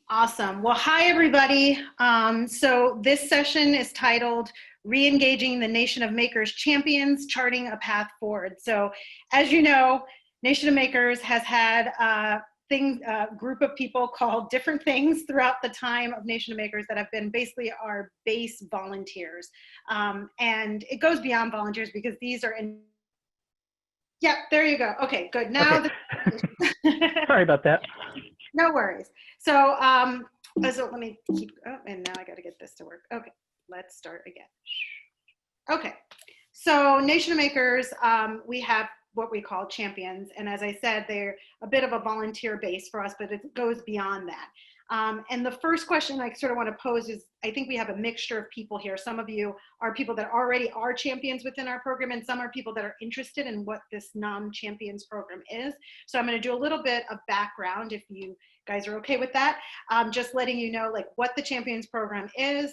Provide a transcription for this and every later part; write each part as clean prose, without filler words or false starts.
Awesome. Well, hi, everybody. So this session is titled Re-engaging the Nation of Makers Champions, Charting a Path Forward. So as you know, Nation of Makers has had a group of people called different things throughout the time of Nation of Makers that have been basically our base volunteers. And it goes beyond volunteers because these are in. Yeah, there you go. Okay, good. Now. Okay. Sorry about that. No worries. So, so let me keep, oh, and now I got to get this to work. Okay, let's start again. Okay, so Nation of Makers, we have what we call champions. And as I said, they're a bit of a volunteer base for us, but it goes beyond that. And the first question I sort of want to pose is, I think we have a mixture of people here. Some of you are people that already are champions within our program, and some are people that are interested in what this NoM Champions program is. So I'm going to do a little bit of background if you guys are okay with that. Just letting you know like what the Champions program is,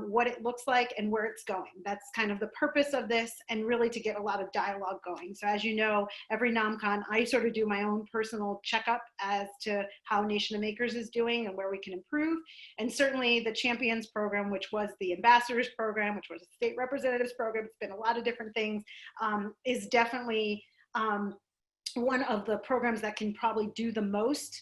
what it looks like, and where it's going. That's kind of the purpose of this, and really to get a lot of dialogue going. So as you know, every NomCon, I sort of do my own personal checkup as to how Nation of Makers is doing and where we can improve. And certainly the Champions program, which was the Ambassadors program, which was a state representatives program, it's been a lot of different things, is definitely one of the programs that can probably do the most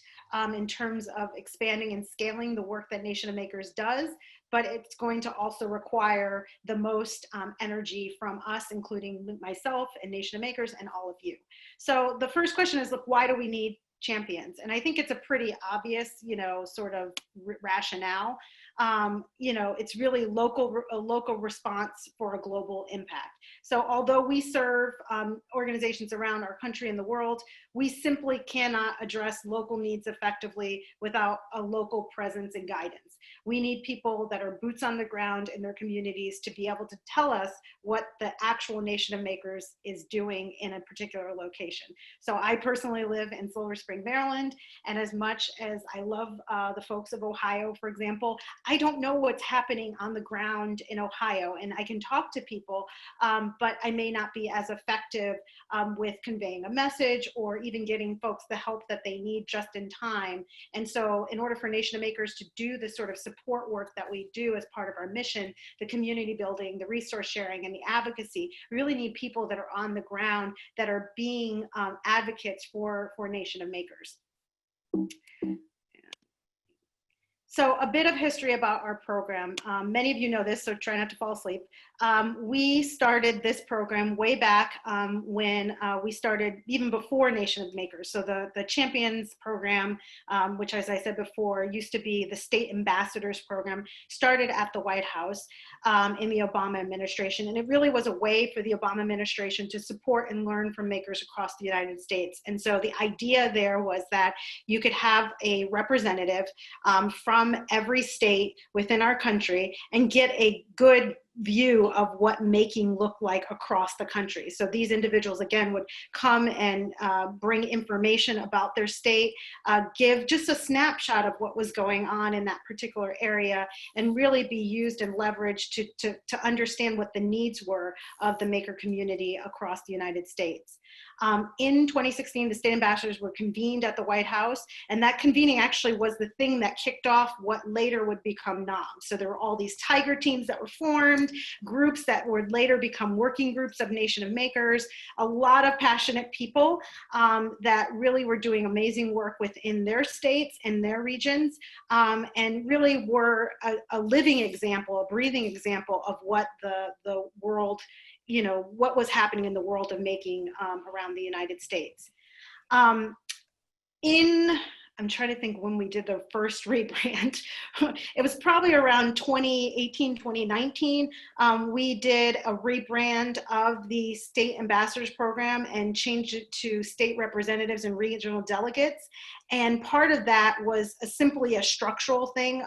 in terms of expanding and scaling the work that Nation of Makers does, but it's going to also require the most energy from us, including myself and Nation of Makers and all of you. So the first question is, look, why do we need champions? And I think it's a pretty obvious, sort of rationale. It's really a local response for a global impact. So although we serve organizations around our country and the world, we simply cannot address local needs effectively without a local presence and guidance. We need people that are boots on the ground in their communities to be able to tell us what the actual Nation of Makers is doing in a particular location. So I personally live in Silver Spring, Maryland, and as much as I love the folks of Ohio, for example, I don't know what's happening on the ground in Ohio, and I can talk to people, but I may not be as effective with conveying a message or even getting folks the help that they need just in time. And so in order for Nation of Makers to do the sort of support work that we do as part of our mission, the community building, the resource sharing, and the advocacy, we really need people that are on the ground that are being advocates for Nation of Makers. So a bit of history about our program. Many of you know this, so try not to fall asleep. We started this program way back when we started, even before Nation of Makers. So the Champions program, which as I said before, used to be the State Ambassadors program, started at the White House in the Obama administration. And it really was a way for the Obama administration to support and learn from makers across the United States. And so the idea there was that you could have a representative from every state within our country and get a good view of what making looked like across the country. So these individuals, again, would come and bring information about their state, give just a snapshot of what was going on in that particular area, and really be used and leveraged to understand what the needs were of the maker community across the United States. In 2016, the state ambassadors were convened at the White House, and that convening actually was the thing that kicked off what later would become NoM. So there were all these tiger teams that were formed, groups that would later become working groups of Nation of Makers, a lot of passionate people that really were doing amazing work within their states and their regions, and really were a living example, a breathing example of what the world, what was happening in the world of making around the United States. I'm trying to think when we did the first rebrand. It was probably around 2018, 2019. We did a rebrand of the State Ambassadors Program and changed it to State Representatives and Regional Delegates. And part of that was simply a structural thing.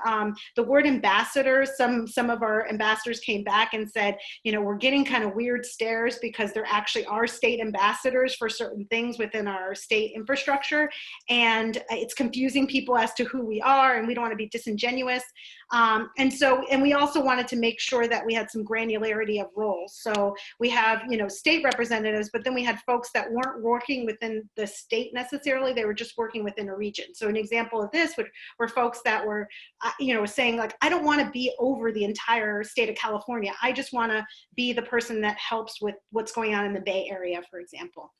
The word ambassadors, some of our ambassadors came back and said, we're getting kind of weird stares because there actually are state ambassadors for certain things within our state infrastructure. And it's confusing people as to who we are, and we don't want to be disingenuous. And we also wanted to make sure that we had some granularity of roles. So we have, state representatives, but then we had folks that weren't working within the state necessarily. They were just working within a region. So an example of this were folks that were, saying like, I don't want to be over the entire state of California. I just want to be the person that helps with what's going on in the Bay Area, for example.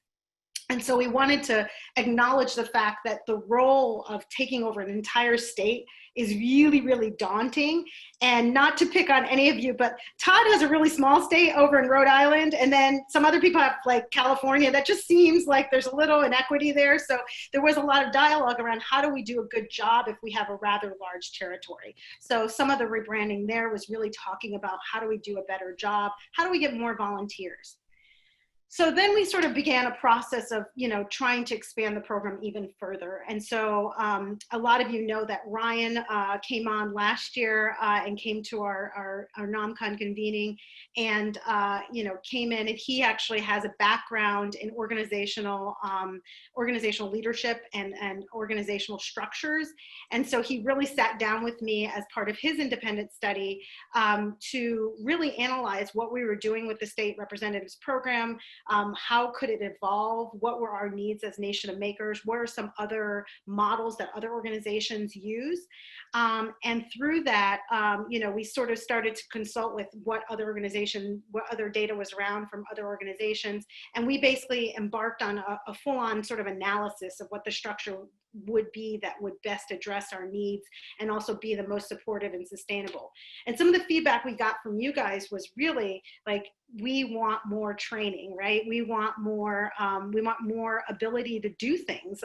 And so we wanted to acknowledge the fact that the role of taking over an entire state is really, really daunting. And not to pick on any of you, but Todd has a really small state over in Rhode Island. And then some other people have like California. That just seems like there's a little inequity there. So there was a lot of dialogue around how do we do a good job if we have a rather large territory. So some of the rebranding there was really talking about how do we do a better job? How do we get more volunteers? So then we sort of began a process of, trying to expand the program even further. And so a lot of you know that Ryan came on last year and came to our NomCon convening and, came in, and he actually has a background in organizational leadership and organizational structures. And so he really sat down with me as part of his independent study to really analyze what we were doing with the state representatives program. How could it evolve? What were our needs as Nation of Makers? What are some other models that other organizations use? And through that, we sort of started to consult with what other data was around from other organizations. And we basically embarked on a full-on sort of analysis of what the structure would be that would best address our needs and also be the most supportive and sustainable. And some of the feedback we got from you guys was really like, we want more training, right? We want more ability to do things.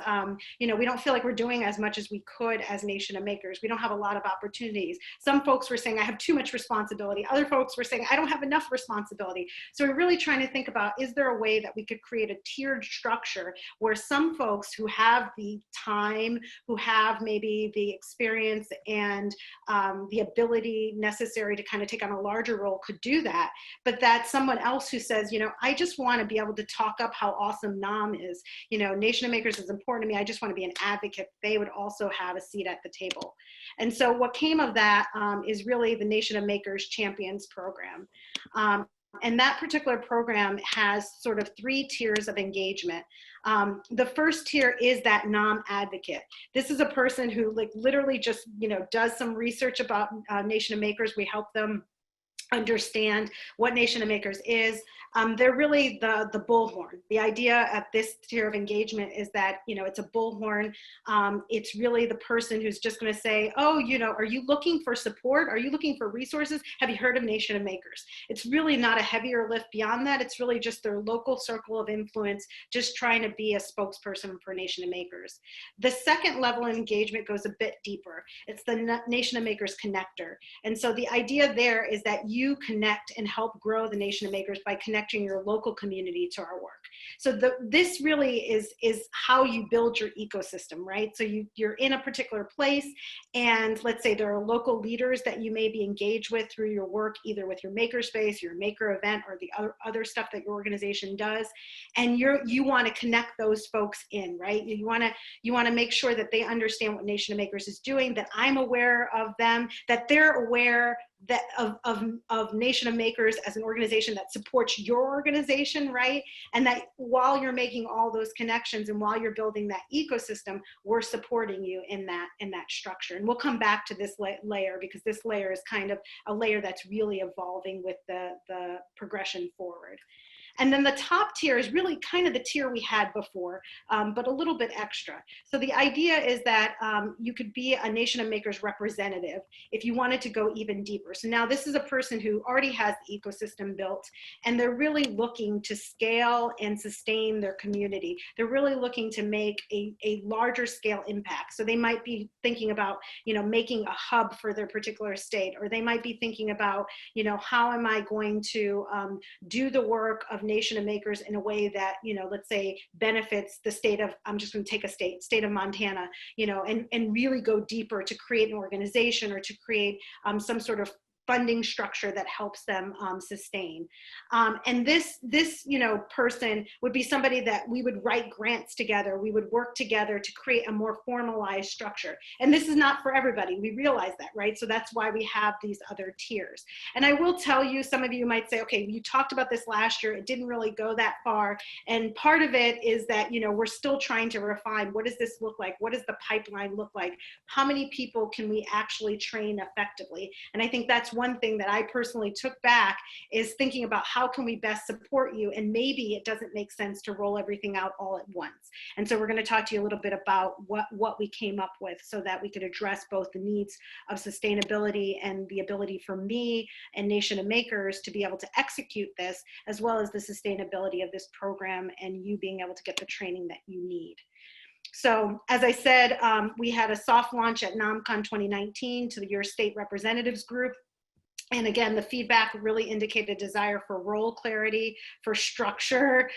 We don't feel like we're doing as much as we could as Nation of Makers. We don't have a lot of opportunities. Some folks were saying, I have too much responsibility. Other folks were saying, I don't have enough responsibility. So we're really trying to think about, is there a way that we could create a tiered structure where some folks who have the time, who have maybe the experience and the ability necessary to kind of take on a larger role could do that, but that's someone else who says, I just want to be able to talk up how awesome NOM is. Nation of Makers is important to me. I just want to be an advocate. They would also have a seat at the table. And so what came of that is really the Nation of Makers Champions program. And that particular program has sort of 3 tiers of engagement. The first tier is that NOM advocate. This is a person who literally just, does some research about Nation of Makers. We help them understand what Nation of Makers is. They're really the bullhorn. The idea of this tier of engagement is that, it's a bullhorn. It's really the person who's just going to say, oh, are you looking for support? Are you looking for resources? Have you heard of Nation of Makers? It's really not a heavier lift beyond that. It's really just their local circle of influence, just trying to be a spokesperson for Nation of Makers. The second level of engagement goes a bit deeper. It's the Nation of Makers connector. And so the idea there is that you connect and help grow the Nation of Makers by connecting your local community to our work. So this really is how you build your ecosystem, right? So you're in a particular place, and let's say there are local leaders that you may be engaged with through your work, either with your makerspace, your maker event, or the other stuff that your organization does, and you want to connect those folks in, right? You want to make sure that they understand what Nation of Makers is doing, that I'm aware of them, that they're aware that of Nation of Makers as an organization that supports your organization, right? And that while you're making all those connections and while you're building that ecosystem, we're supporting you in that structure. And we'll come back to this layer, because this layer is kind of a layer that's really evolving with the progression forward. And then the top tier is really kind of the tier we had before, but a little bit extra. So the idea is that you could be a Nation of Makers representative if you wanted to go even deeper. So now this is a person who already has the ecosystem built, and they're really looking to scale and sustain their community. They're really looking to make a larger scale impact. So they might be thinking about, making a hub for their particular state, or they might be thinking about, how am I going to do the work of Nation of Makers in a way that, let's say benefits the state of, I'm just going to take a state of Montana, and really go deeper to create an organization or to create some sort of funding structure that helps them sustain. And this person would be somebody that we would write grants together. We would work together to create a more formalized structure. And this is not for everybody. We realize that, right? So that's why we have these other tiers. And I will tell you, some of you might say, okay, you talked about this last year. It didn't really go that far. And part of it is that, we're still trying to refine, what does this look like? What does the pipeline look like? How many people can we actually train effectively? And I think that's one thing that I personally took back, is thinking about how can we best support you, and maybe it doesn't make sense to roll everything out all at once. And so we're going to talk to you a little bit about what we came up with, so that we could address both the needs of sustainability and the ability for me and Nation of Makers to be able to execute this, as well as the sustainability of this program and you being able to get the training that you need. So as I said, we had a soft launch at NomCon 2019 to your state representatives group. And again, the feedback really indicated a desire for role clarity, for structure,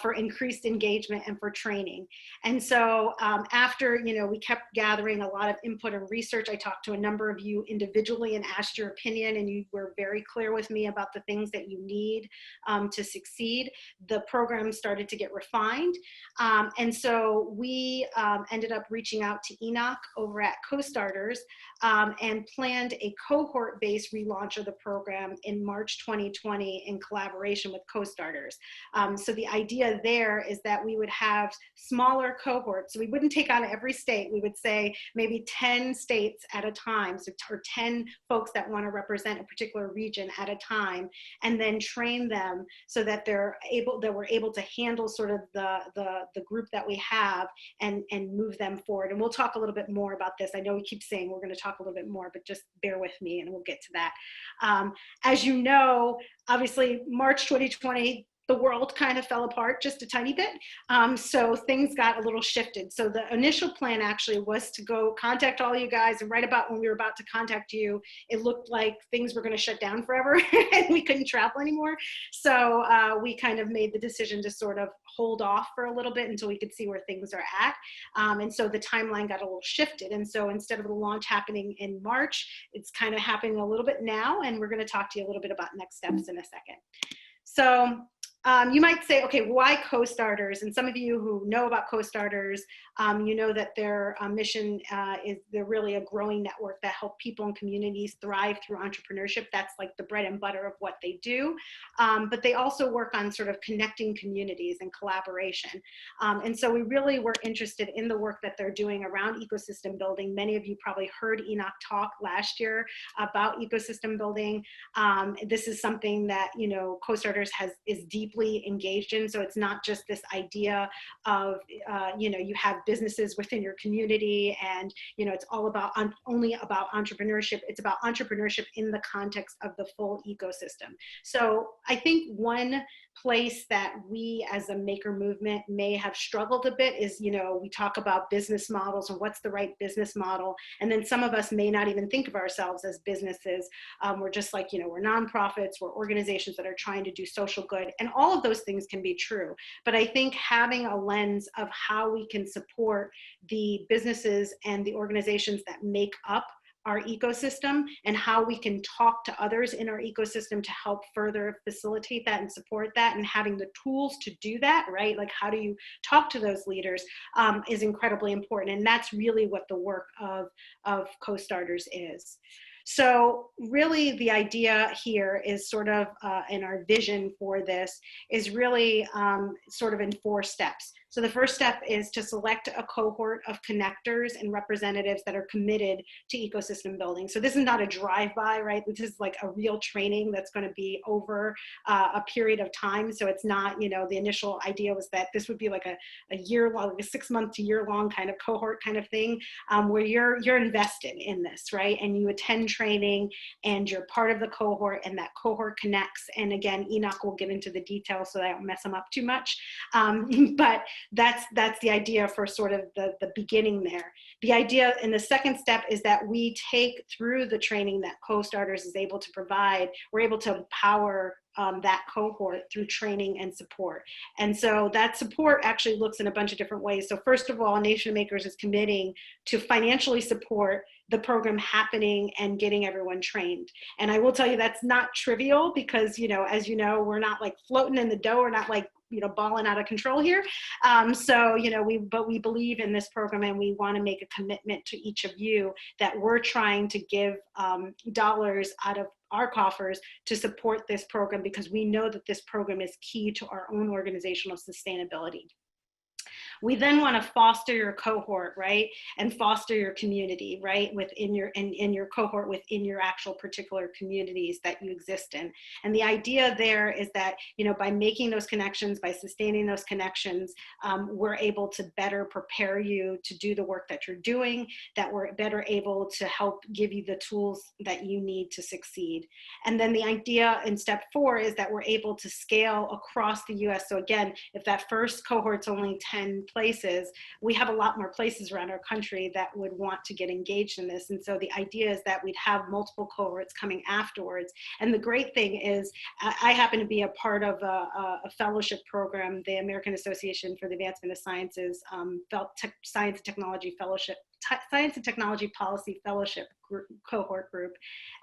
for increased engagement, and for training. And so after, we kept gathering a lot of input and research, I talked to a number of you individually and asked your opinion, and you were very clear with me about the things that you need to succeed. The program started to get refined. And so we ended up reaching out to Enoch over at Co-Starters and planned a cohort-based relaunch of the program in March 2020 in collaboration with Co-Starters. So the idea there is that we would have smaller cohorts. So we wouldn't take on every state. We would say maybe 10 states at a time, so or 10 folks that want to represent a particular region at a time, and then train them so that we're able to handle sort of the group that we have and move them forward. And we'll talk a little bit more about this. I know we keep saying we're going to talk a little bit more, but just bear with me and we'll get to that. As you know, obviously March 2020, the world kind of fell apart just a tiny bit. So things got a little shifted. So the initial plan actually was to go contact all you guys, and right about when we were about to contact you, it looked like things were going to shut down forever and we couldn't travel anymore. So we kind of made the decision to sort of hold off for a little bit until we could see where things are at. And so the timeline got a little shifted. And so instead of the launch happening in March, it's kind of happening a little bit now. And we're going to talk to you a little bit about next steps in a second. So you might say, okay, why Co-Starters? And some of you who know about Co-Starters, you know that their mission is they're really a growing network that help people and communities thrive through entrepreneurship. That's like the bread and butter of what they do. But they also work on sort of connecting communities and collaboration. And so we really were interested in the work that they're doing around ecosystem building. Many of you probably heard Enoch talk last year about ecosystem building. This is something that, Co-Starters is deeply engaged in. So it's not just this idea of, you have businesses within your community and, it's all about only about entrepreneurship. It's about entrepreneurship in the context of the full ecosystem. So I think one place that we as a maker movement may have struggled a bit is, we talk about business models and what's the right business model. And then some of us may not even think of ourselves as businesses. We're just like, we're nonprofits, we're organizations that are trying to do social good. And all of those things can be true. But I think having a lens of how we can support the businesses and the organizations that make up our ecosystem and how we can talk to others in our ecosystem to help further facilitate that and support that, and having the tools to do that, right? Like how do you talk to those leaders is incredibly important. And that's really what the work of Co-Starters is. So really the idea here is sort of, and our vision for this is really sort of in 4 steps. So the first step is to select a cohort of connectors and representatives that are committed to ecosystem building. So this is not a drive-by, right? This is like a real training that's going to be over a period of time. So it's not, the initial idea was that this would be like a year-long, like a 6-month to year-long kind of cohort kind of thing, where you're invested in this, right? And you attend training and you're part of the cohort, and that cohort connects. And again, Enoch will get into the details so that I don't mess them up too much. But that's the idea for sort of the beginning there. The idea in the second step is that we take through the training that Co-Starters is able to provide, we're able to empower that cohort through training and support. And so that support actually looks in a bunch of different ways. So first of all, Nation of Makers is committing to financially support the program happening and getting everyone trained. And I will tell you that's not trivial because, you know, as you know, we're not like floating in the dough. We're not like, you know, balling out of control here. So, you know, we believe in this program and we want to make a commitment to each of you that we're trying to give dollars out of our coffers to support this program because we know that this program is key to our own organizational sustainability. We then want to foster your cohort, right? And foster your community, right? Within your, in your cohort, within your actual particular communities that you exist in. And the idea there is that, you know, by making those connections, by sustaining those connections, we're able to better prepare you to do the work that you're doing, that we're better able to help give you the tools that you need to succeed. And then the idea in step 4 is that we're able to scale across the US. So again, if that first cohort's only 10 places, we have a lot more places around our country that would want to get engaged in this. And so the idea is that we'd have multiple cohorts coming afterwards. And the great thing is I happen to be a part of a fellowship program, the American Association for the Advancement of Sciences Science and Technology Fellowship, Science and Technology Policy Fellowship cohort group.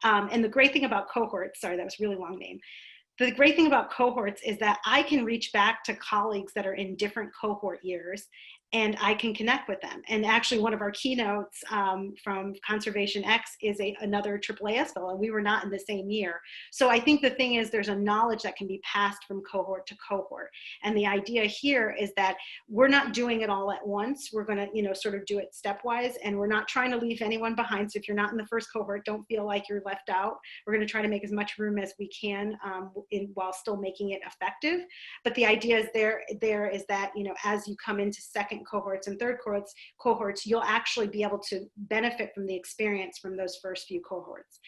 And the great thing about cohorts, sorry, that was a really long name. The great thing about cohorts is that I can reach back to colleagues that are in different cohort years and I can connect with them. And actually one of our keynotes from Conservation X is another AAAS fellow. We were not in the same year. So I think the thing is there's a knowledge that can be passed from cohort to cohort. And the idea here is that we're not doing it all at once. We're gonna, you know, sort of do it stepwise, and we're not trying to leave anyone behind. So if you're not in the first cohort, don't feel like you're left out. We're gonna try to make as much room as we can while still making it effective. But the idea is there is that, you know, as you come into second cohorts and third cohorts, you'll actually be able to benefit from the experience from those first few cohorts.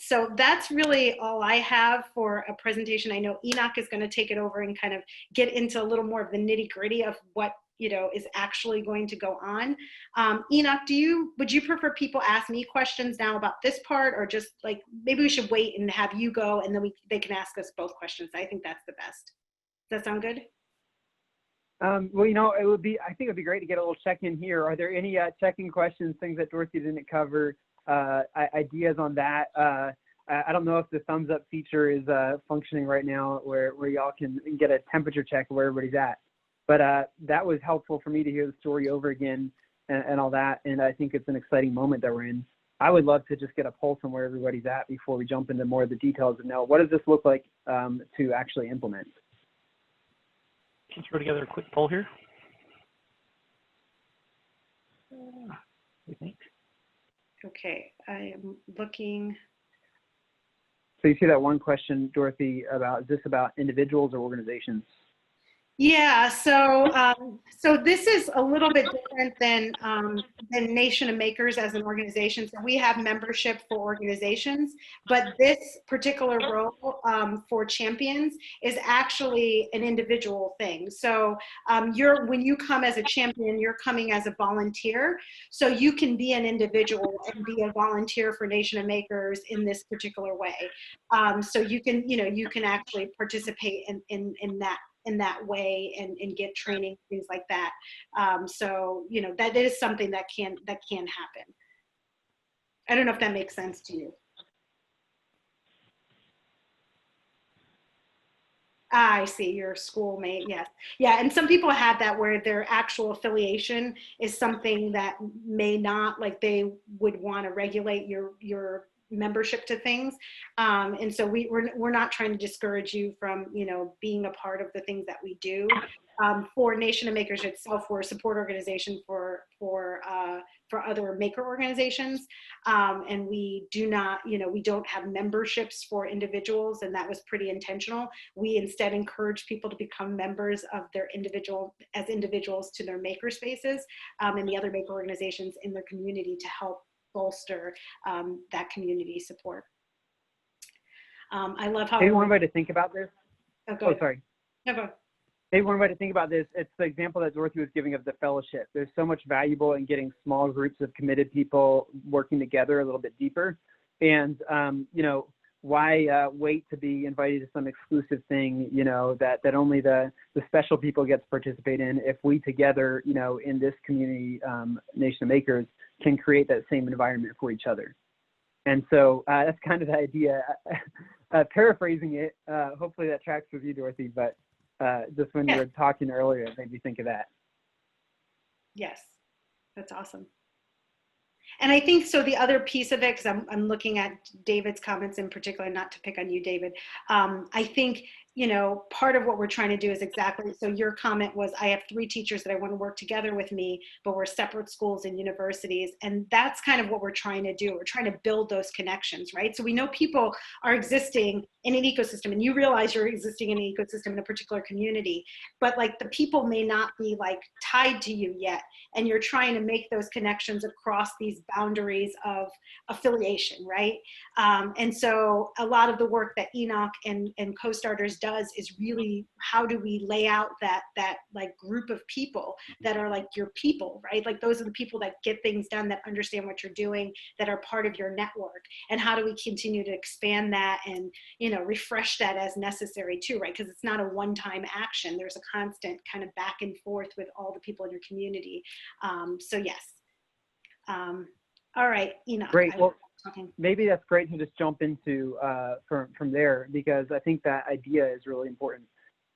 So that's really all I have for a presentation. I know Enoch is going to take it over and kind of get into a little more of the nitty gritty of what, you know, is actually going to go on. Enoch, would you prefer people ask me questions now about this part, or just like, maybe we should wait and have you go and then they can ask us both questions. I think that's the best. Does that sound good? Well, you know, I think it'd be great to get a little check-in here. Are there any check-in questions, things that Dorothy didn't cover, ideas on that? I don't know if the thumbs up feature is functioning right now where y'all can get a temperature check of where everybody's at. But that was helpful for me to hear the story over again and all that. And I think it's an exciting moment that we're in. I would love to just get a pulse on where everybody's at before we jump into more of the details and know what does this look like to actually implement. Can you throw together a quick poll here? I think. Okay, I am looking. So you see that one question, Dorothy, about, is this about individuals or organizations? Yeah, so this is a little bit different than Nation of Makers as an organization. So we have membership for organizations, but this particular role for champions is actually an individual thing. So when you come as a champion, you're coming as a volunteer. So you can be an individual and be a volunteer for Nation of Makers in this particular way. So you can actually participate in that way and get training, things like that. So, you know, that is something that can happen. I don't know if that makes sense to you. I see, your schoolmate, yes. Yeah, and some people have that where their actual affiliation is something that may not, like they would want to regulate your membership to things, and so we're not trying to discourage you from, you know, being a part of the things that we do. For Nation of Makers itself, we're a support organization for other maker organizations, and we do not, you know, we don't have memberships for individuals, and that was pretty intentional. We instead encourage people to become members of their individuals to their maker spaces and the other maker organizations in their community to help bolster that community support. I love how— Maybe one way to think about this. Oh, go ahead. Sorry. No, go. Maybe one way to think about this, it's the example that Dorothy was giving of the fellowship. There's so much valuable in getting small groups of committed people working together a little bit deeper. And, you know, why wait to be invited to some exclusive thing, you know, that only the special people get to participate in, if we together, you know, in this community, Nation of Makers, can create that same environment for each other. And so that's kind of the idea. Paraphrasing it, hopefully that tracks with you, Dorothy, but just when you were talking earlier, it made me think of that. Yes, that's awesome. And I think so the other piece of it, because I'm looking at David's comments in particular, not to pick on you, David, I think, you know, part of what we're trying to do is exactly, so your comment was, I have 3 teachers that I want to work together with me, but we're separate schools and universities. And that's kind of what we're trying to do. We're trying to build those connections, right? So we know people are existing in an ecosystem, and you realize you're existing in an ecosystem in a particular community, but like the people may not be like tied to you yet. And you're trying to make those connections across these boundaries of affiliation, right? And so a lot of the work that Enoch and Co-Starters does is really, how do we lay out that like group of people that are like your people, right? Like those are the people that get things done, that understand what you're doing, that are part of your network. And how do we continue to expand that and, you know, refresh that as necessary too, right? Because it's not a one-time action. There's a constant kind of back and forth with all the people in your community. So yes. All right, Enoch. Great. Well, maybe that's great to just jump into from there, because I think that idea is really important.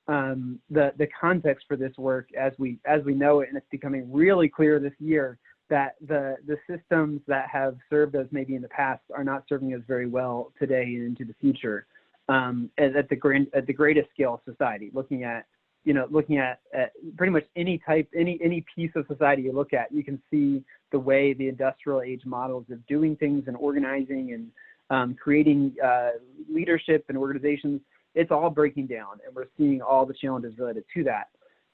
The context for this work, as we know it, and it's becoming really clear this year, that the systems that have served us maybe in the past are not serving us very well today and into the future. At the greatest scale of society, looking at pretty much any piece of society you look at, you can see the way the industrial age models of doing things and organizing and creating leadership and organizations, it's all breaking down, and we're seeing all the challenges related to that.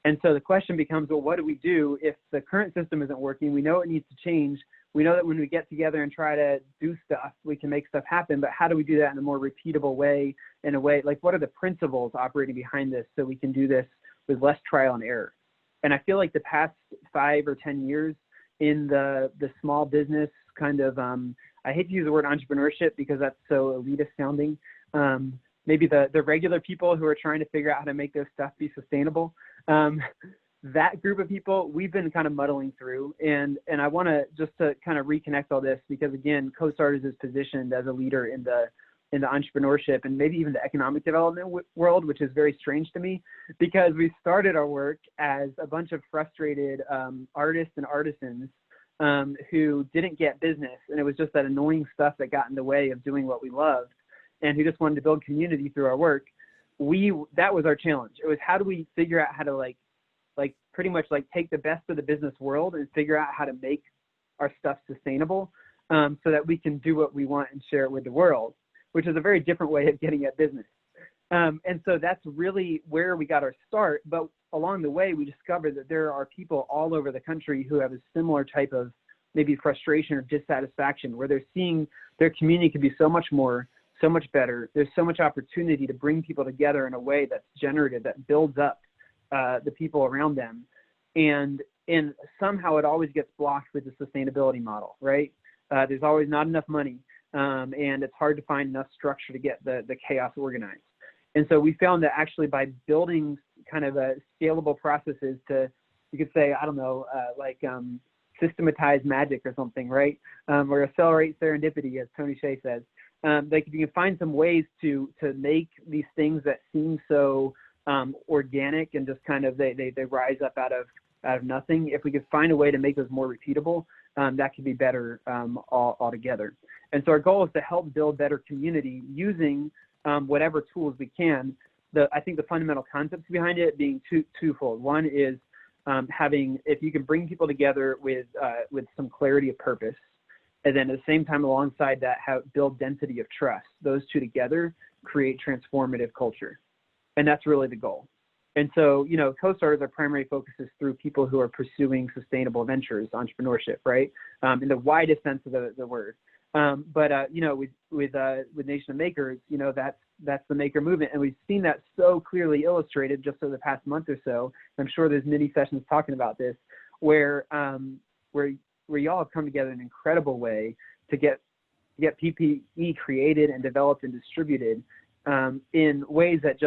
And so the question becomes, well, what do we do if the current system isn't working? We know it needs to change. We know that when we get together and try to do stuff, we can make stuff happen, but how do we do that in a more repeatable way, in a way, like what are the principles operating behind this so we can do this with less trial and error? And I feel like the past 5 or 10 years in the small business kind of, I hate to use the word entrepreneurship because that's so elitist sounding. Maybe the regular people who are trying to figure out how to make their stuff be sustainable. That group of people, we've been kind of muddling through, and I want to just to kind of reconnect all this, because again, Co-Starters is positioned as a leader in the entrepreneurship and maybe even the economic development world, which is very strange to me, because we started our work as a bunch of frustrated artists and artisans who didn't get business, and it was just that annoying stuff that got in the way of doing what we loved, and who just wanted to build community through our work. That was our challenge. It was, how do we figure out how to like pretty much like take the best of the business world and figure out how to make our stuff sustainable, so that we can do what we want and share it with the world, which is a very different way of getting at business. And so that's really where we got our start. But along the way, we discovered that there are people all over the country who have a similar type of maybe frustration or dissatisfaction, where they're seeing their community could be so much more, so much better. There's so much opportunity to bring people together in a way that's generative, that builds up the people around them. And somehow it always gets blocked with the sustainability model, right? There's always not enough money, and it's hard to find enough structure to get the chaos organized. And so we found that actually by building kind of a scalable processes to, you could say, I don't know, systematize magic or something, right? Or accelerate serendipity, as Tony Shea says. Like if you can find some ways to make these things that seem so organic and just kind of they rise up out of nothing, if we could find a way to make those more repeatable, that could be better altogether. And so our goal is to help build better community using whatever tools we can. I think the fundamental concepts behind it being twofold. One is if you can bring people together with some clarity of purpose, and then at the same time alongside that, build density of trust. Those two together create transformative culture. And that's really the goal. And so, you know, co-starters, our primary focus is through people who are pursuing sustainable ventures, entrepreneurship, right? In the widest sense of the word. You know, with Nation of Makers, you know, that's the maker movement. And we've seen that so clearly illustrated just over the past month or so. I'm sure there's many sessions talking about this where y'all have come together in an incredible way to get PPE created and developed and distributed in ways that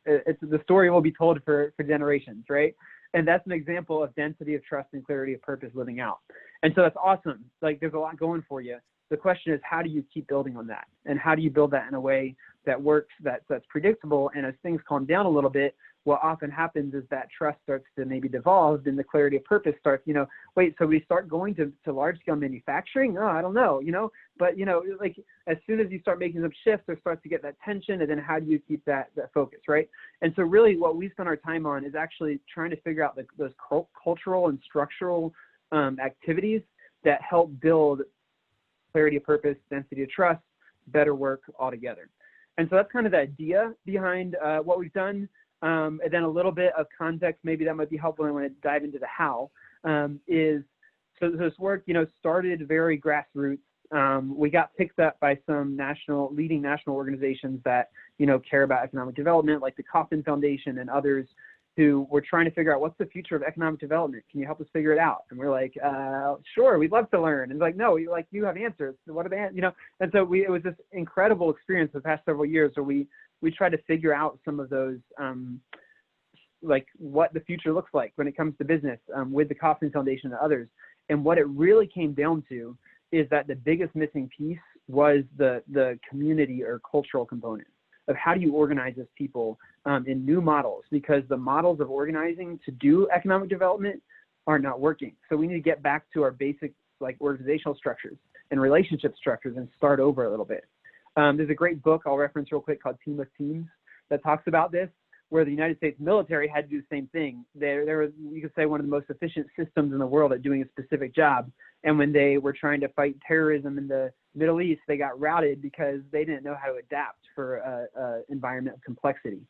it's the story will be told for generations, right? And that's an example of density of trust and clarity of purpose living out. And so that's awesome. Like, there's a lot going for you. The question is, how do you keep building on that? And how do you build that in a way that works, that's predictable? And as things calm down a little bit, what often happens is that trust starts to maybe devolve, and the clarity of purpose starts, you know, wait, so we start going to large scale manufacturing? Oh, I don't know, you know, but, you know, like, as soon as you start making some shifts, there starts to get that tension, and then how do you keep that focus, right? And so really what we spend our time on is actually trying to figure out those cultural and structural activities that help build clarity of purpose, density of trust, better work altogether. And so that's kind of the idea behind what we've done. And then a little bit of context, maybe that might be helpful, and I want to dive into the how, so this work, you know, started very grassroots. We got picked up by some leading national organizations that, you know, care about economic development, like the Kauffman Foundation and others, who were trying to figure out what's the future of economic development. Can you help us figure it out? And we're like, sure, we'd love to learn. And like, no, you have answers. What are the, you know? And so it was this incredible experience the past several years where we tried to figure out some of those, like what the future looks like when it comes to business with the Kauffman Foundation and others. And what it really came down to is that the biggest missing piece was the community or cultural component of how do you organize as people in new models, because the models of organizing to do economic development are not working. So we need to get back to our basic like organizational structures and relationship structures and start over a little bit. There's a great book I'll reference real quick called Team of Teams that talks about this, where the United States military had to do the same thing. They were, you could say, one of the most efficient systems in the world at doing a specific job. And when they were trying to fight terrorism in the Middle East, they got routed because they didn't know how to adapt for an environment of complexity.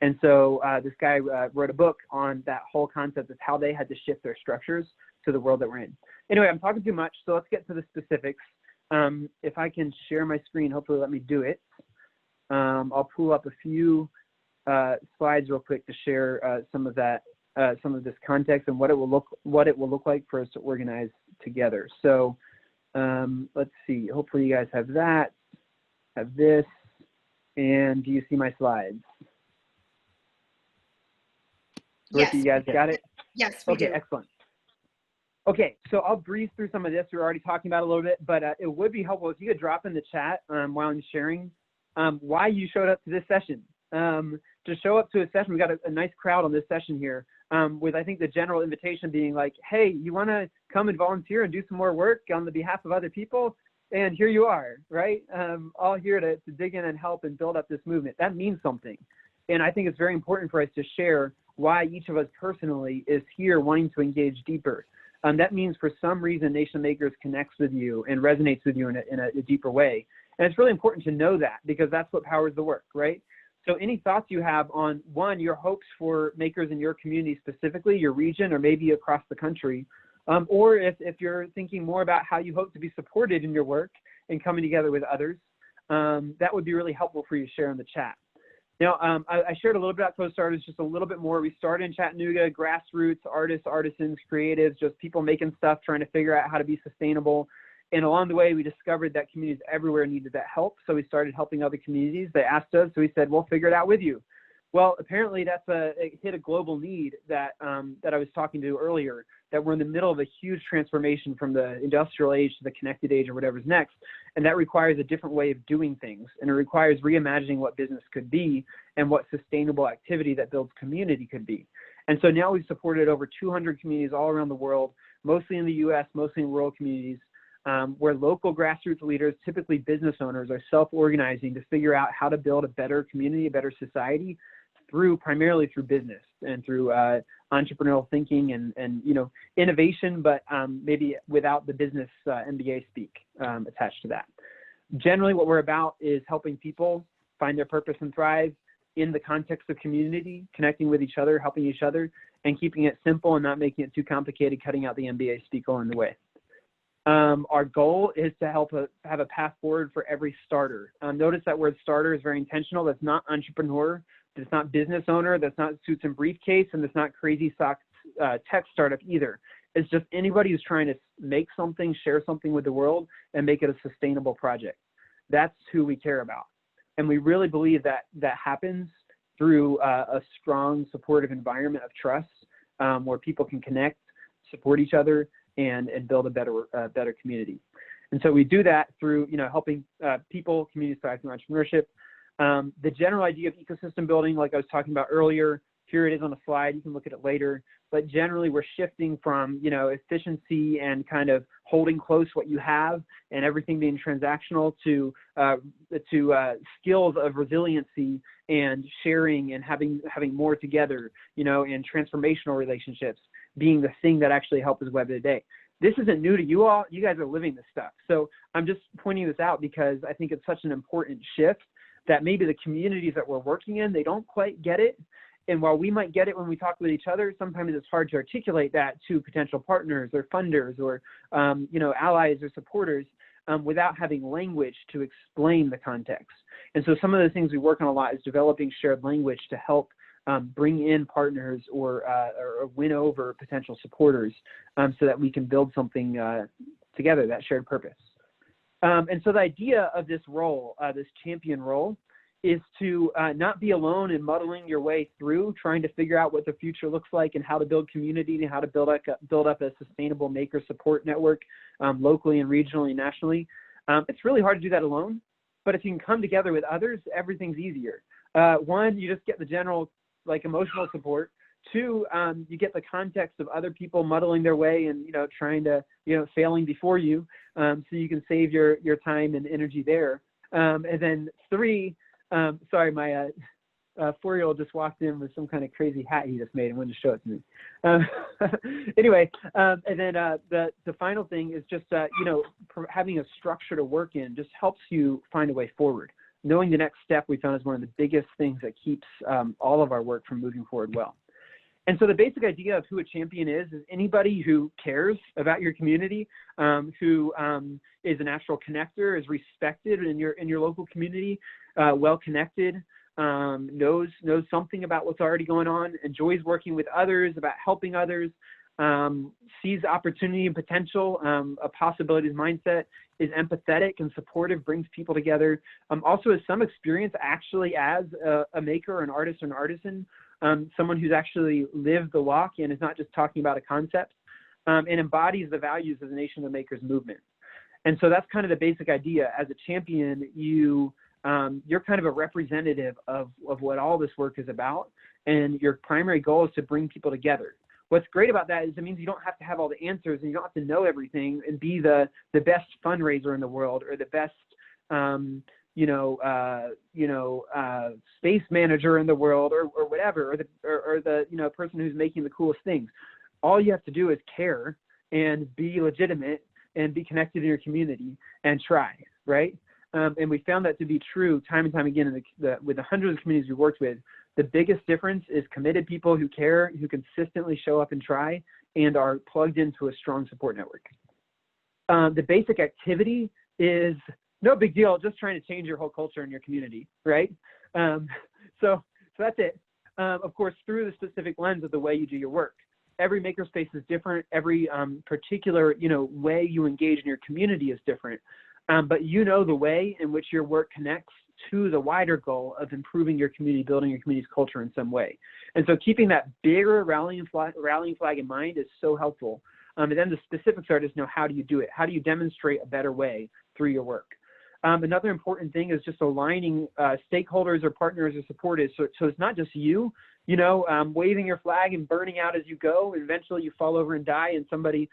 And so this guy wrote a book on that whole concept of how they had to shift their structures to the world that we're in. Anyway, I'm talking too much, so let's get to the specifics. If I can share my screen, hopefully let me do it. I'll pull up a few slides real quick to share some of this context and what it will look like for us to organize together. So let's see. Hopefully you guys have that, have this, and do you see my slides? Dorothy, Yes. you guys got it? Yes, we do. Okay, excellent. Okay, so I'll breeze through some of this. We're already talking about it a little bit, but it would be helpful if you could drop in the chat while I'm sharing why you showed up to this session. To show up to a session, we got a nice crowd on this session here, with I think the general invitation being like, hey, you want to come and volunteer and do some more work on the behalf of other people? And here you are, right? All here to dig in and help and build up this movement. That means something. And I think it's very important for us to share why each of us personally is here wanting to engage deeper. That means for some reason Nation of Makers connects with you and resonates with you in a deeper way. And it's really important to know that, because that's what powers the work, right? So any thoughts you have on, one, your hopes for makers in your community specifically, your region, or maybe across the country, or if you're thinking more about how you hope to be supported in your work and coming together with others, that would be really helpful for you to share in the chat. Now, I shared a little bit about co-starters, just a little bit more. We started in Chattanooga, grassroots, artists, artisans, creatives, just people making stuff, trying to figure out how to be sustainable. And along the way, we discovered that communities everywhere needed that help. So we started helping other communities. They asked us, so we said, we'll figure it out with you. Well, apparently it hit a global need that I was talking to earlier, that we're in the middle of a huge transformation from the industrial age to the connected age or whatever's next. And that requires a different way of doing things. And it requires reimagining what business could be and what sustainable activity that builds community could be. And so now we've supported over 200 communities all around the world, mostly in the US, mostly in rural communities, where local grassroots leaders, typically business owners, are self-organizing to figure out how to build a better community, a better society, primarily through business and through entrepreneurial thinking and innovation, but maybe without the business MBA speak attached to that. Generally, what we're about is helping people find their purpose and thrive, in the context of community, connecting with each other, helping each other, and keeping it simple and not making it too complicated, cutting out the MBA speak along the way. Our goal is to have a path forward for every starter. Notice that word starter is very intentional. That's not entrepreneur, that's not business owner, that's not suits and briefcase, and that's not crazy sock tech startup either. It's just anybody who's trying to make something, share something with the world, and make it a sustainable project. That's who we care about. And we really believe that that happens through a strong, supportive environment of trust, where people can connect, support each other, and build a better community. And so we do that through, helping people, communities thrive through entrepreneurship. The general idea of ecosystem building, like I was talking about earlier, here it is on the slide, you can look at it later, but generally we're shifting from, efficiency and kind of holding close what you have and everything being transactional to skills of resiliency and sharing and having more together, and transformational relationships being the thing that actually helps us weather the day. This isn't new to you all. You guys are living this stuff. So I'm just pointing this out because I think it's such an important shift that maybe the communities that we're working in, they don't quite get it. And while we might get it when we talk with each other, sometimes it's hard to articulate that to potential partners or funders or, allies or supporters without having language to explain the context. And so some of the things we work on a lot is developing shared language to help bring in partners or win over potential supporters so that we can build something together, that shared purpose. And so the idea of this role, this champion role, is to not be alone in muddling your way through, trying to figure out what the future looks like and how to build community and how to build up a sustainable maker support network locally and regionally and nationally. It's really hard to do that alone, but if you can come together with others, everything's easier. One, you just get the general emotional support. Two, you get the context of other people muddling their way and, trying to, failing before you, so you can save your time and energy there. And then three, sorry, my 4-year-old just walked in with some kind of crazy hat he just made and wanted to show it to me. Anyway, and then the final thing is just, having a structure to work in just helps you find a way forward. Knowing the next step we found is one of the biggest things that keeps all of our work from moving forward well. And so the basic idea of who a champion is anybody who cares about your community, who is a natural connector, is respected in your local community, well connected, knows something about what's already going on, enjoys working with others, about helping others, sees opportunity and potential, a possibilities mindset, is empathetic and supportive, brings people together, also has some experience actually as a maker, an artist, or an artisan, someone who's actually lived the walk and is not just talking about a concept, and embodies the values of the Nation of Makers movement. And so that's kind of the basic idea. As a champion, you're kind of a representative of what all this work is about, and your primary goal is to bring people together. What's great about that is it means you don't have to have all the answers and you don't have to know everything and be the best fundraiser in the world or the best space manager in the world or whatever, or the person who's making the coolest things. All you have to do is care and be legitimate and be connected in your community and try, right? And we found that to be true time and time again with the hundreds of communities we've worked with. The biggest difference is committed people who care, who consistently show up and try, and are plugged into a strong support network. The basic activity is no big deal, just trying to change your whole culture in your community, right? So that's it. Of course, through the specific lens of the way you do your work. Every makerspace is different. Every particular way you engage in your community is different. But the way in which your work connects to the wider goal of improving your community, building your community's culture in some way. And so keeping that bigger rallying flag in mind is so helpful. And then the specifics are just how do you do it? How do you demonstrate a better way through your work? Another important thing is just aligning stakeholders or partners or supporters. So it's not just you, waving your flag and burning out as you go. And eventually you fall over and die and somebody,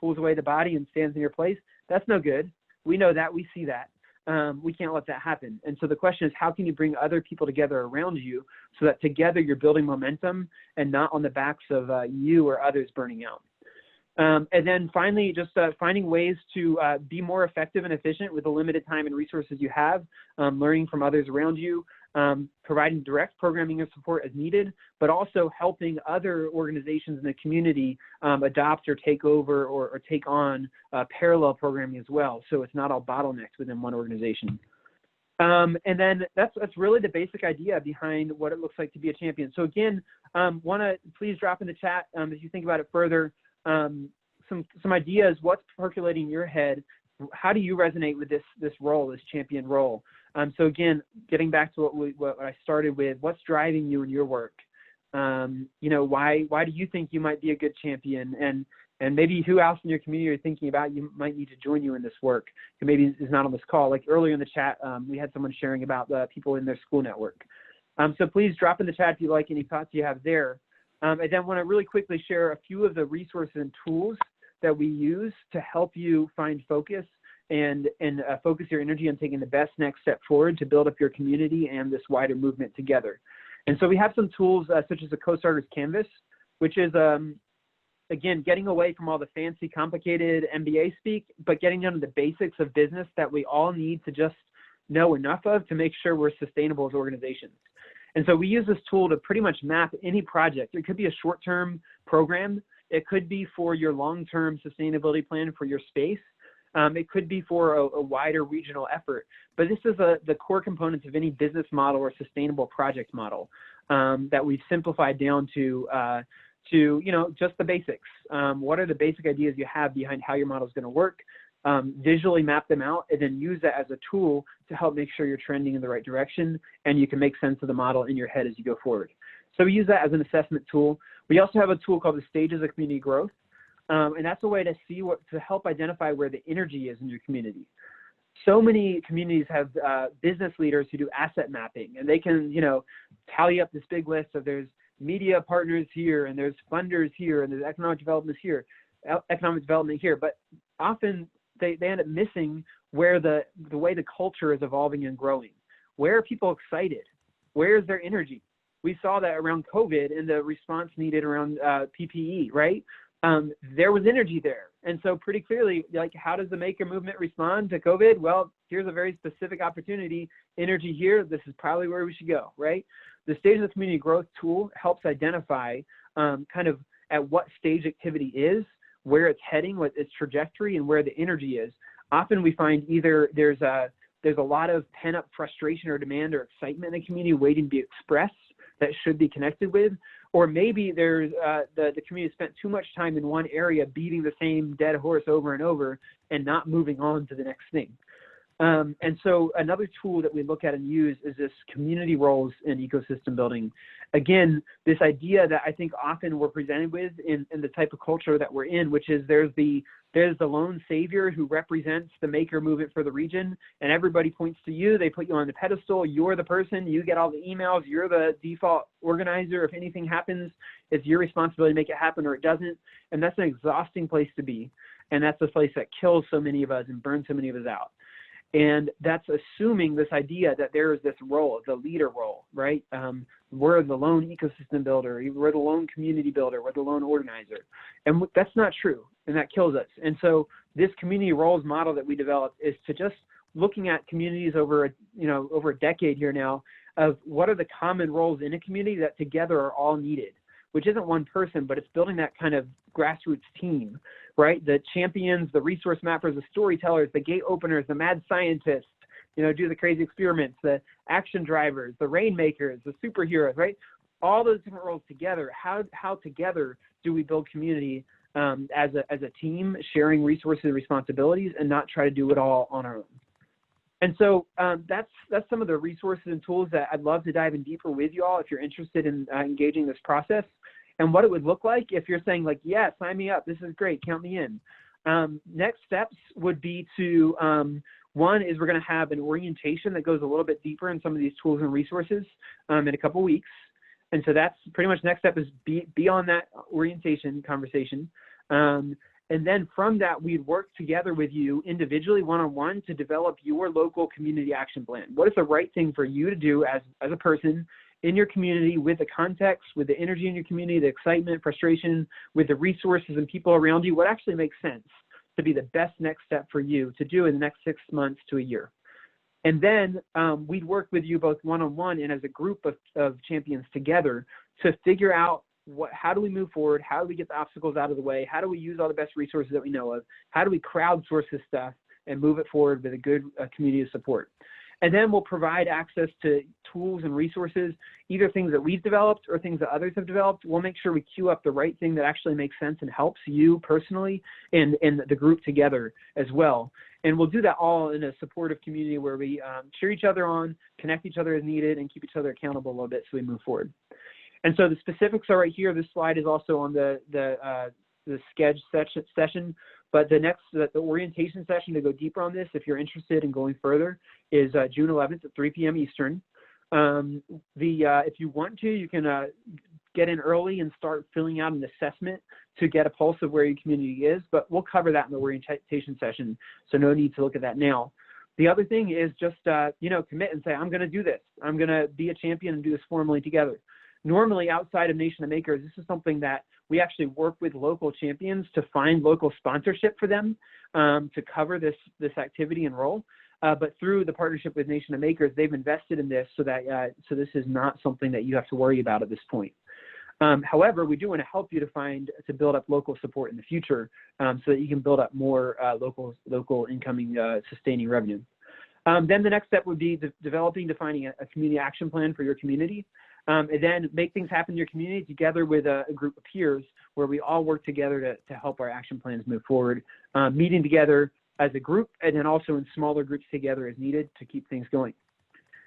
pulls away the body and stands in your place. That's no good. We know that. We see that. We can't let that happen. And so the question is, how can you bring other people together around you so that together you're building momentum and not on the backs of you or others burning out? And then finally, just finding ways to be more effective and efficient with the limited time and resources you have, learning from others around you, providing direct programming and support as needed, but also helping other organizations in the community adopt or take over or take on parallel programming as well. So it's not all bottlenecks within one organization. And then that's really the basic idea behind what it looks like to be a champion. So again, want to please drop in the chat as you think about it further, some ideas, what's percolating in your head. How do you resonate with this role, this champion role? So again, getting back to what I started with, what's driving you in your work? You know, why do you think you might be a good champion? And maybe who else in your community are thinking about you might need to join you in this work, who maybe is not on this call. Like earlier in the chat, we had someone sharing about the people in their school network. So please drop in the chat if you like any thoughts you have there. I then want to really quickly share a few of the resources and tools that we use to help you find focus and focus your energy on taking the best next step forward to build up your community and this wider movement together. And so we have some tools such as the Co-Starters Canvas, which is, again, getting away from all the fancy, complicated MBA speak, but getting down to the basics of business that we all need to just know enough of to make sure we're sustainable as organizations. And so we use this tool to pretty much map any project. It could be a short-term program. It could be for your long-term sustainability plan for your space. It could be for a wider regional effort. But this is the core components of any business model or sustainable project model that we've simplified down to you know, just the basics. What are the basic ideas you have behind how your model is going to work? Visually map them out and then use that as a tool to help make sure you're trending in the right direction and you can make sense of the model in your head as you go forward. So we use that as an assessment tool. We also have a tool called the Stages of Community Growth. And that's a way to see to help identify where the energy is in your community. So many communities have business leaders who do asset mapping, and they can, you know, tally up this big list of there's media partners here, and there's funders here, and there's economic development here. But often they end up missing where the way the culture is evolving and growing. Where are people excited? Where is their energy? We saw that around COVID and the response needed around PPE, right? There was energy there. And so pretty clearly, like, how does the maker movement respond to COVID? Well, here's a very specific opportunity, energy here. This is probably where we should go, right? The Stages of Community Growth tool helps identify kind of at what stage activity is, where it's heading, what its trajectory, and where the energy is. Often we find either there's a lot of pent-up frustration or demand or excitement in the community waiting to be expressed that should be connected with, or maybe there's the community spent too much time in one area beating the same dead horse over and over and not moving on to the next thing. And so another tool that we look at and use is this community roles in ecosystem building. Again, this idea that I think often we're presented with in the type of culture that we're in, which is there's the lone savior who represents the maker movement for the region, and everybody points to you. They put you on the pedestal. You're the person. You get all the emails. You're the default organizer. If anything happens, it's your responsibility to make it happen or it doesn't. And that's an exhausting place to be. And that's a place that kills so many of us and burns so many of us out. And that's assuming this idea that there is this role, the leader role, right? We're the lone ecosystem builder, we're the lone community builder, we're the lone organizer. And that's not true, and that kills us. And so this community roles model that we developed is to just looking at communities over a decade here now of what are the common roles in a community that together are all needed, which isn't one person, but it's building that kind of grassroots team, right? The champions, the resource mappers, the storytellers, the gate openers, the mad scientists, do the crazy experiments, the action drivers, the rainmakers, the superheroes, right? All those different roles together. How together do we build community as a team, sharing resources and responsibilities, and not try to do it all on our own? And so that's some of the resources and tools that I'd love to dive in deeper with you all if you're interested in engaging this process, and what it would look like if you're saying like, yeah, sign me up, this is great, count me in. Next steps would be to, one is we're going to have an orientation that goes a little bit deeper in some of these tools and resources in a couple weeks. And so that's pretty much next step is be on that orientation conversation. And then from that, we'd work together with you individually, one-on-one, to develop your local community action plan. What is the right thing for you to do as a person in your community, with the context, with the energy in your community, the excitement, frustration, with the resources and people around you? What actually makes sense to be the best next step for you to do in the next 6 months to a year? And then we'd work with you both one-on-one and as a group of champions together to figure out how do we move forward? How do we get the obstacles out of the way? How do we use all the best resources that we know of? How do we crowdsource this stuff and move it forward with a good community of support? And then we'll provide access to tools and resources, either things that we've developed or things that others have developed. We'll make sure we queue up the right thing that actually makes sense and helps you personally and the group together as well. And we'll do that all in a supportive community where we cheer each other on, connect each other as needed, and keep each other accountable a little bit so we move forward. And so the specifics are right here. This slide is also on the sketch session. But the orientation session to go deeper on this, if you're interested in going further, is June 11th at 3 p.m. Eastern. If you want to, you can get in early and start filling out an assessment to get a pulse of where your community is, but we'll cover that in the orientation session, so no need to look at that now. The other thing is just, commit and say, I'm going to do this. I'm going to be a champion and do this formally together. Normally, outside of Nation of Makers, this is something that we actually work with local champions to find local sponsorship for them to cover this activity and role. But through the partnership with Nation of Makers, they've invested in this so that so this is not something that you have to worry about at this point. However, we do want to help you to build up local support in the future so that you can build up more local incoming sustaining revenue. Then the next step would be defining a community action plan for your community. And then make things happen in your community together with a group of peers where we all work together to help our action plans move forward, meeting together as a group and then also in smaller groups together as needed to keep things going.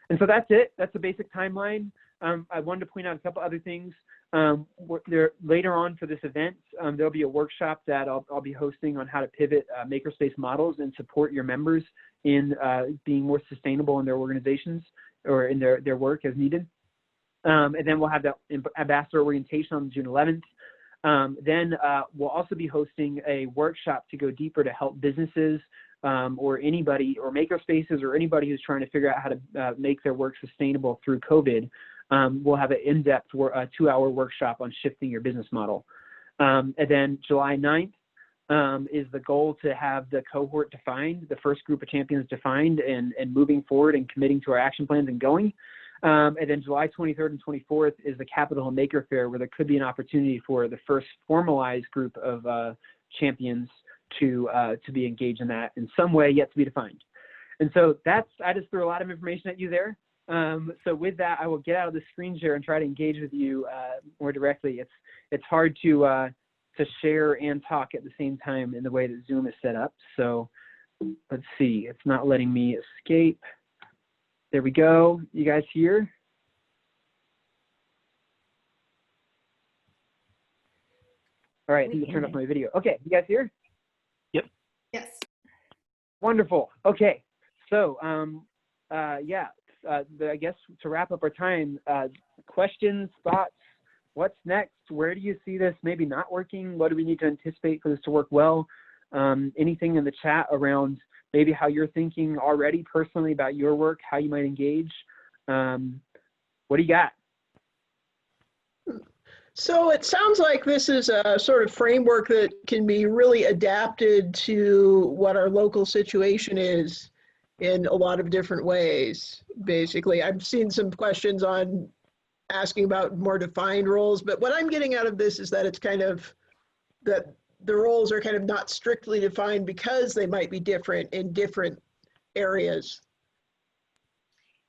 And so that's it. That's the basic timeline. I wanted to point out a couple other things. Later on for this event, there'll be a workshop that I'll be hosting on how to pivot makerspace models and support your members in being more sustainable in their organizations or in their work as needed. And then we'll have that ambassador orientation on June 11th. Then we'll also be hosting a workshop to go deeper to help businesses or anybody or makerspaces or anybody who's trying to figure out how to make their work sustainable through COVID. We'll have an in-depth 2-hour workshop on shifting your business model. And then July 9th is the goal to have the cohort defined, the first group of champions defined and moving forward and committing to our action plans and going. And then July 23rd and 24th is the Capital and Maker Fair, where there could be an opportunity for the first formalized group of champions to be engaged in that in some way yet to be defined. And so I just threw a lot of information at you there. So with that, I will get out of the screen share and try to engage with you more directly. It's hard to share and talk at the same time in the way that Zoom is set up. So let's see, it's not letting me escape. There we go. You guys here? All right, I think I turned off my video. Okay, you guys here? Yep. Yes. Wonderful. Okay, so I guess to wrap up our time, questions, thoughts, what's next? Where do you see this maybe not working? What do we need to anticipate for this to work well? Anything in the chat around maybe how you're thinking already personally about your work, how you might engage? What do you got? So it sounds like this is a sort of framework that can be really adapted to what our local situation is in a lot of different ways, basically. I've seen some questions on asking about more defined roles, but what I'm getting out of this is that it's kind of that the roles are kind of not strictly defined because they might be different in different areas.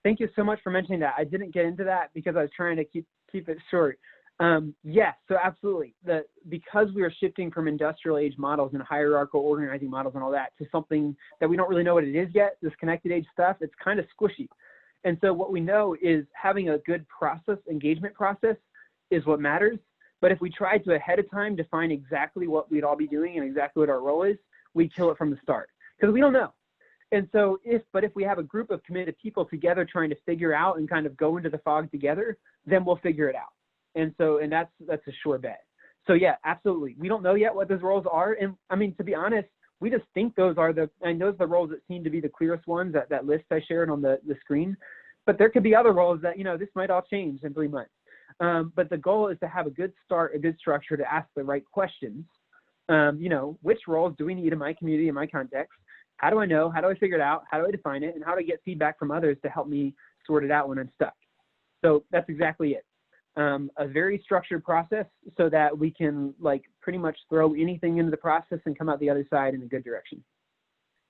Thank you so much for mentioning that. I didn't get into that because I was trying to keep it short. Yes, so absolutely. Because we are shifting from industrial age models and hierarchical organizing models and all that to something that we don't really know what it is yet, this connected age stuff, it's kind of squishy. And so what we know is having a good engagement process is what matters. But if we tried to ahead of time define exactly what we'd all be doing and exactly what our role is, we'd kill it from the start because we don't know. And so if we have a group of committed people together trying to figure out and kind of go into the fog together, then we'll figure it out. And that's a sure bet. So yeah, absolutely. We don't know yet what those roles are. And I mean, to be honest, we just think those are the roles that seem to be the clearest ones, that list I shared on the screen. But there could be other roles that, this might all change in 3 months. But the goal is to have a good start, a good structure to ask the right questions. Which roles do we need in my community, in my context? How do I know? How do I figure it out? How do I define it? And how do I get feedback from others to help me sort it out when I'm stuck? So that's exactly it. A very structured process so that we can like pretty much throw anything into the process and come out the other side in a good direction.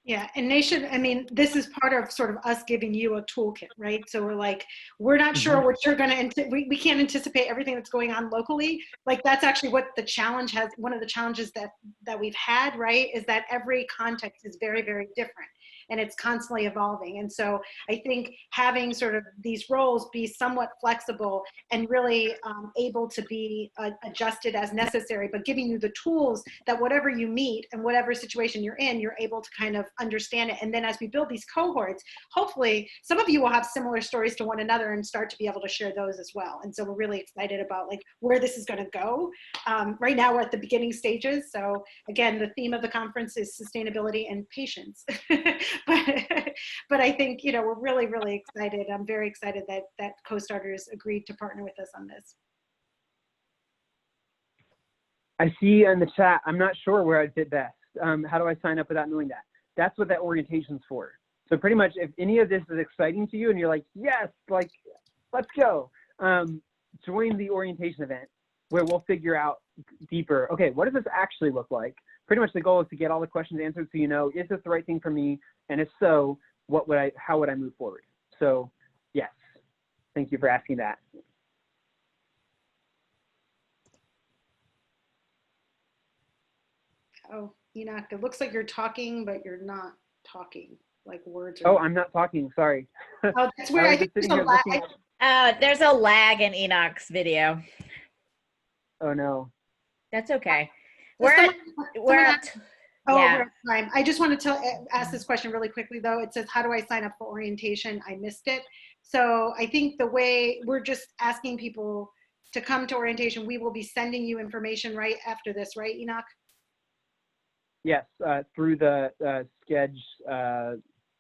Yeah, and Nation, I mean, this is part of sort of us giving you a toolkit, right? So we're like, we're not sure what you're going to, we can't anticipate everything that's going on locally. Like that's actually what the challenge has, one of the challenges that we've had, right? Is that every context is very, very different and it's constantly evolving. And so I think having sort of these roles be somewhat flexible and really able to be adjusted as necessary, but giving you the tools that whatever you meet and whatever situation you're in, you're able to kind of understand it. And then as we build these cohorts, hopefully some of you will have similar stories to one another and start to be able to share those as well. And so we're really excited about like where this is going to go. Right now we're at the beginning stages. So again, the theme of the conference is sustainability and patience. But I think, you know, we're really, really excited. I'm very excited that co-starters agreed to partner with us on this. I see in the chat, I'm not sure where I'd fit best. How do I sign up without knowing that? That's what that orientation's for. So pretty much if any of this is exciting to you and you're like, yes, like, let's go, join the orientation event where we'll figure out deeper, okay, what does this actually look like? Pretty much the goal is to get all the questions answered so you know, is this the right thing for me? And if so, how would I move forward? So yes, thank you for asking that. Oh, Enoch, it looks like you're talking, but you're not talking, like words. Oh, I'm not talking, sorry. Oh, that's where I think there's a lag. There's a lag in Enoch's video. Oh no. That's okay. We're We're at yeah. time. I just wanted to ask this question really quickly though. It says, how do I sign up for orientation? I missed it. So I think the way we're just asking people to come to orientation, we will be sending you information right after this, right, Enoch? Yes, through the Sketch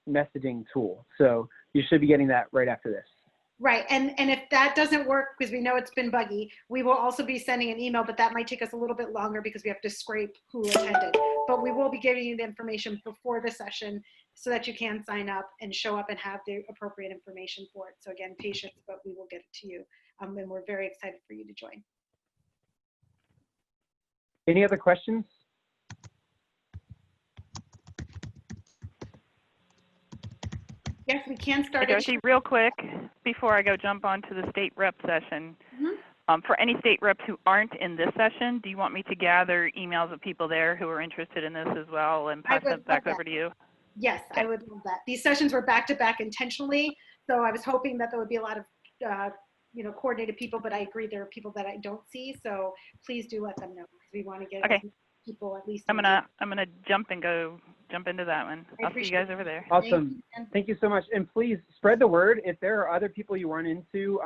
messaging tool. So you should be getting that right after this. Right, and if that doesn't work, because we know it's been buggy, we will also be sending an email, but that might take us a little bit longer because we have to scrape who attended. But we will be giving you the information before the session so that you can sign up and show up and have the appropriate information for it. So again, patience, but we will get it to you. And we're very excited for you to join. Any other questions? Yes, we can start. Hey, Dorothy, real quick, before I go jump on to the state rep session, for any state reps who aren't in this session, do you want me to gather emails of people there who are interested in this as well and pass them back over to you? Yes, okay. I would love that. These sessions were back-to-back intentionally, so I was hoping that there would be a lot of you know, coordinated people, but I agree there are people that I don't see, so please do let them know because we want to get people at least. I'm gonna jump into that one. I'll see you guys over there. Awesome. Thank you so much. And please spread the word. If there are other people you run into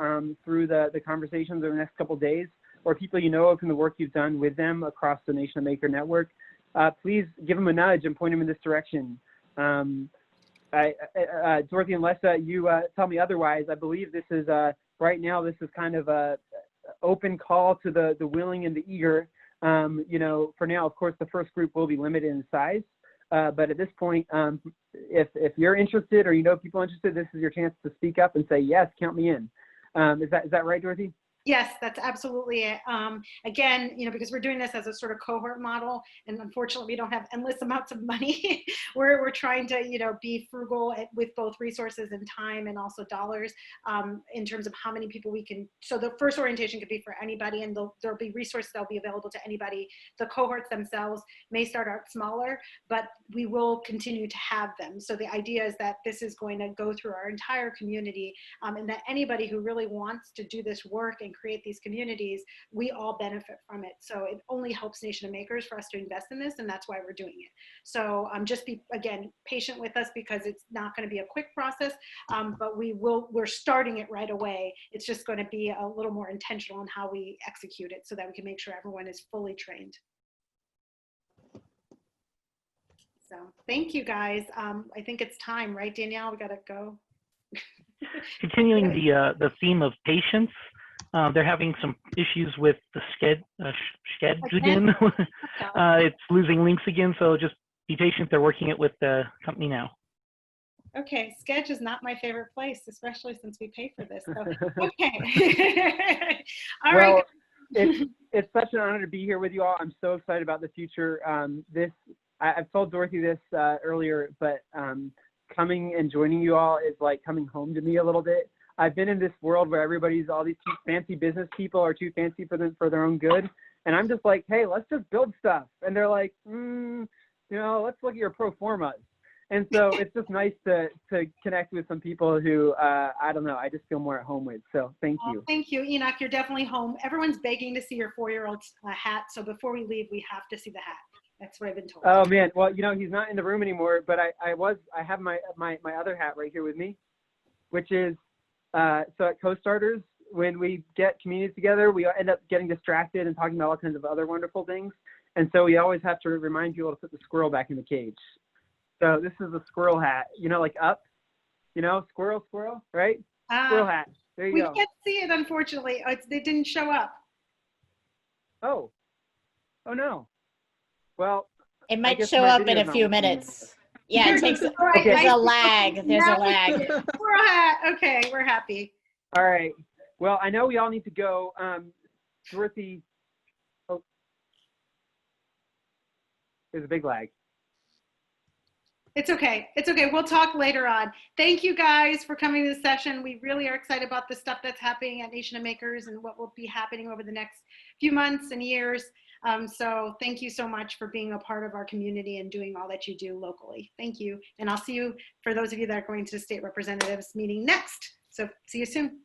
through the conversations over the next couple of days, or people you know of from the work you've done with them across the Nation of Maker network, please give them a nudge and point them in this direction. Dorothy and Lessa, you tell me otherwise. I believe this is right now. This is kind of a open call to the willing and the eager. You know, for now, of course, the first group will be limited in size. But at this point, if you're interested or you know people interested, this is your chance to speak up and say, yes, count me in. Is that right, Dorothy? Yes, that's absolutely it. Again, you know, because we're doing this as a sort of cohort model, and unfortunately we don't have endless amounts of money. we're trying to, you know, be frugal with both resources and time and also dollars in terms of how many people we can. So the first orientation could be for anybody, and there'll be resources that'll be available to anybody. The cohorts themselves may start out smaller, but we will continue to have them. So the idea is that this is going to go through our entire community, and that anybody who really wants to do this work and create these communities, we all benefit from it. So it only helps Nation of Makers for us to invest in this, and that's why we're doing it. So just be, again, patient with us because it's not going to be a quick process, but we're starting it right away. It's just going to be a little more intentional in how we execute it so that we can make sure everyone is fully trained. So thank you guys. I think it's time, right, Danielle? We got to go. Continuing the theme of patience, they're having some issues with the scheduling. It's losing links again, so just be patient. They're working it with the company now. Okay, Sketch is not my favorite place, especially since we pay for this. So, okay. All right. Well, it's such an honor to be here with you all. I'm so excited about the future. I've told Dorothy this earlier, but coming and joining you all is like coming home to me a little bit. I've been in this world where everybody's all these fancy business people are too fancy for their own good. And I'm just like, hey, let's just build stuff. And they're like, let's look at your pro formas. And so it's just nice to connect with some people who, I don't know, I just feel more at home with. So thank you. Thank you, Enoch. You're definitely home. Everyone's begging to see your 4-year-old's hat. So before we leave, we have to see the hat. That's what I've been told. Oh man, well, he's not in the room anymore, but I have my other hat right here with me, which is, so at Co-Starters, when we get communities together, we end up getting distracted and talking about all kinds of other wonderful things. And so we always have to remind people to put the squirrel back in the cage. So this is a squirrel hat, like up, squirrel, right? Squirrel hat. There you go. We can't see it, unfortunately. They didn't show up. Oh no. Well, it might show up in a few minutes. Yeah, it takes. Okay. There's a lag. There's a lag. Squirrel hat. Okay, we're happy. All right. Well, I know we all need to go. Dorothy. Oh, there's a big lag. It's okay. It's okay. We'll talk later on. Thank you guys for coming to the session. We really are excited about the stuff that's happening at Nation of Makers and what will be happening over the next few months and years. So thank you so much for being a part of our community and doing all that you do locally. Thank you. And I'll see you, for those of you that are going to the state representatives meeting next. So see you soon.